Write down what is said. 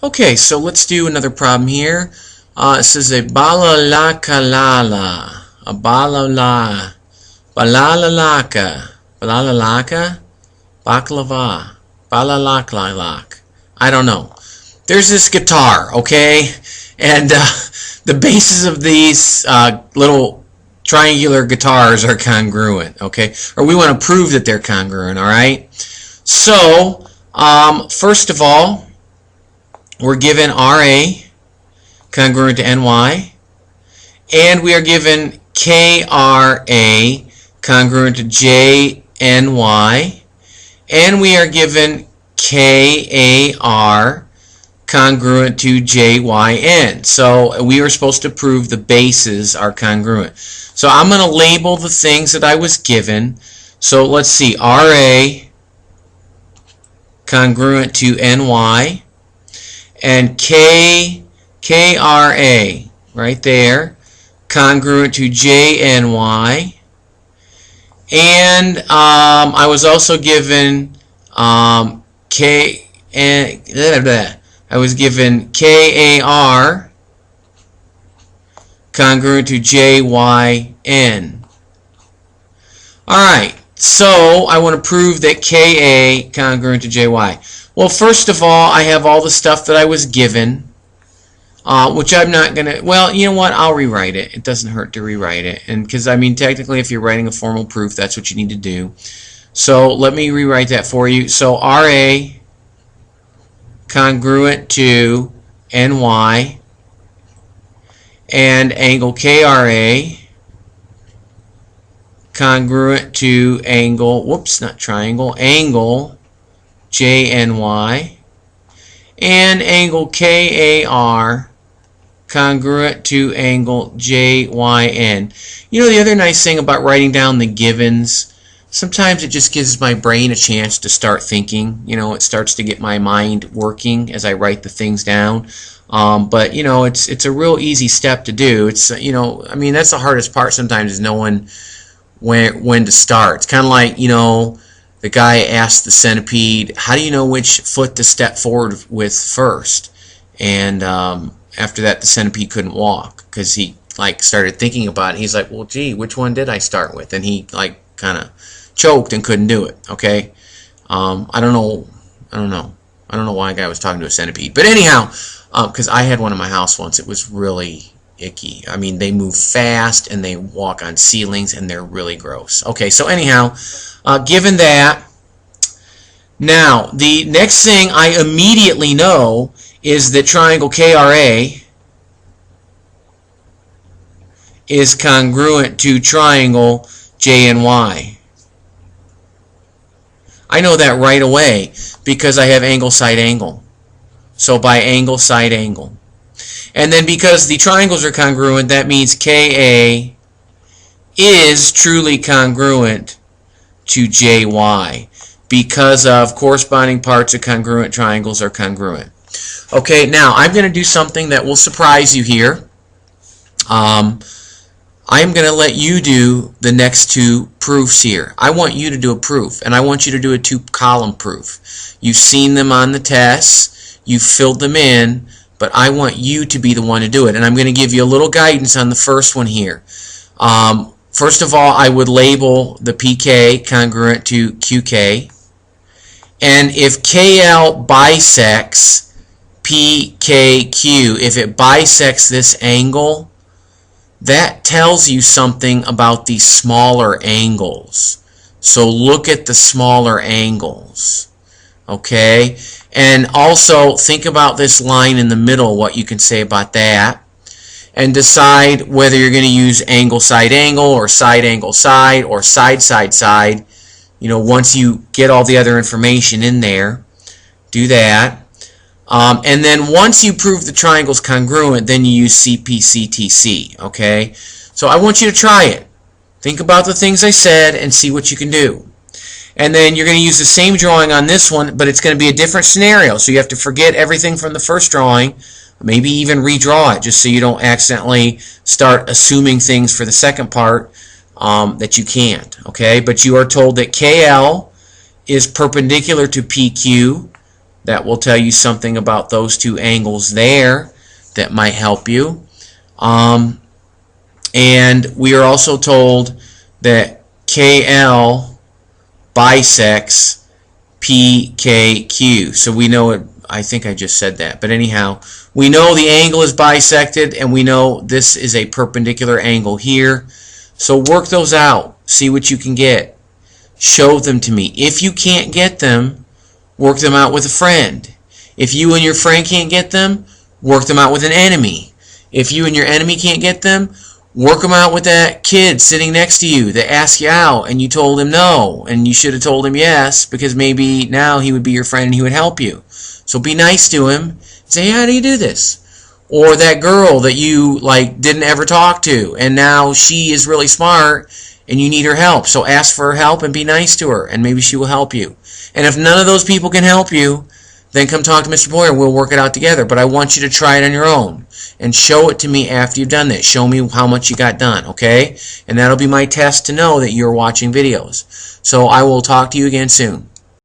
Okay, so let's do another problem here. It says a balalakalala, a balala, balalalaka, balalalaka, baklava, balalaklak. I don't know. There's this guitar, okay, and the bases of these little triangular guitars are congruent, okay, or we want to prove that they're congruent. All right. So first of all, we're given RA congruent to NY, and we are given KRA congruent to JNY, and we are given KAR congruent to JYN. So we were supposed to prove the bases are congruent. So I'm going to label the things that I was given. So let's see, RA congruent to NY, and KRA right there congruent to JNY, and I was also given I was given KAR congruent to JYN. Alright, so I want to prove that KA congruent to JY. Well, first of all, I have all the stuff that I was given, which I'm not going to, well, you know what, I'll rewrite it. It doesn't hurt to rewrite it, and because, I mean, technically, if you're writing a formal proof, that's what you need to do. So let me rewrite that for you. So RA congruent to NY, and angle KRA congruent to angle, whoops, not triangle, angle JNY, and angle KAR congruent to angle JYN. You know, the other nice thing about writing down the givens, sometimes it just gives my brain a chance to start thinking. You know, it starts to get my mind working as I write the things down. But you know, it's a real easy step to do. It's, you know, I mean, that's the hardest part sometimes, is knowing when to start. It's kind of like, you know, the guy asked the centipede, how do you know which foot to step forward with first? And after that, the centipede couldn't walk because he like started thinking about it. He's like, well, gee, which one did I start with? And he like kind of choked and couldn't do it. Okay, I don't know why a guy was talking to a centipede, but anyhow, because I had one in my house once. It was really icky. I mean, they move fast and they walk on ceilings and they're really gross. Okay, so anyhow, given that, now the next thing I immediately know is that triangle KRA is congruent to triangle JNY. I know that right away because I have angle side angle. So by angle side angle. And then because the triangles are congruent, that means KA is truly congruent to JY because of corresponding parts of congruent triangles are congruent. Okay, now I'm going to do something that will surprise you here. I'm going to let you do the next two proofs here. I want you to do a proof, and I want you to do a 2-column proof. You've seen them on the tests, you've filled them in, but I want you to be the one to do it. And I'm going to give you a little guidance on the first one here. First of all, I would label the PK congruent to QK. And if KL bisects PKQ, if it bisects this angle, that tells you something about the smaller angles. So look at the smaller angles. Okay? And also think about this line in the middle, what you can say about that. And decide whether you're going to use angle side angle or side angle side or side side side. You know, once you get all the other information in there, do that. And then once you prove the triangle's congruent, then you use CPCTC. Okay? So I want you to try it. Think about the things I said and see what you can do. And then you're going to use the same drawing on this one, but it's going to be a different scenario. So you have to forget everything from the first drawing, maybe even redraw it, just so you don't accidentally start assuming things for the second part that you can't. Okay? But you are told that KL is perpendicular to PQ. that will tell you something about those two angles there that might help you. And we are also told that KL bisects PKQ. So we know it. I think I just said that, but anyhow, we know the angle is bisected, and we know this is a perpendicular angle here. So work those out. See what you can get. Show them to me. If you can't get them, work them out with a friend. If you and your friend can't get them, work them out with an enemy. If you and your enemy can't get them, work them out with that kid sitting next to you that asked you out and you told him no, and you should have told him yes, because maybe now he would be your friend and he would help you. So be nice to him. Say, how do you do this? Or that girl that you didn't ever talk to, and now she is really smart and you need her help. So ask for her help and be nice to her, and maybe she will help you. And if none of those people can help you, then come talk to Mr. Boyer and we'll work it out together. But I want you to try it on your own and show it to me after you've done that. Show me how much you got done, okay? And that'll be my test to know that you're watching videos. So I will talk to you again soon.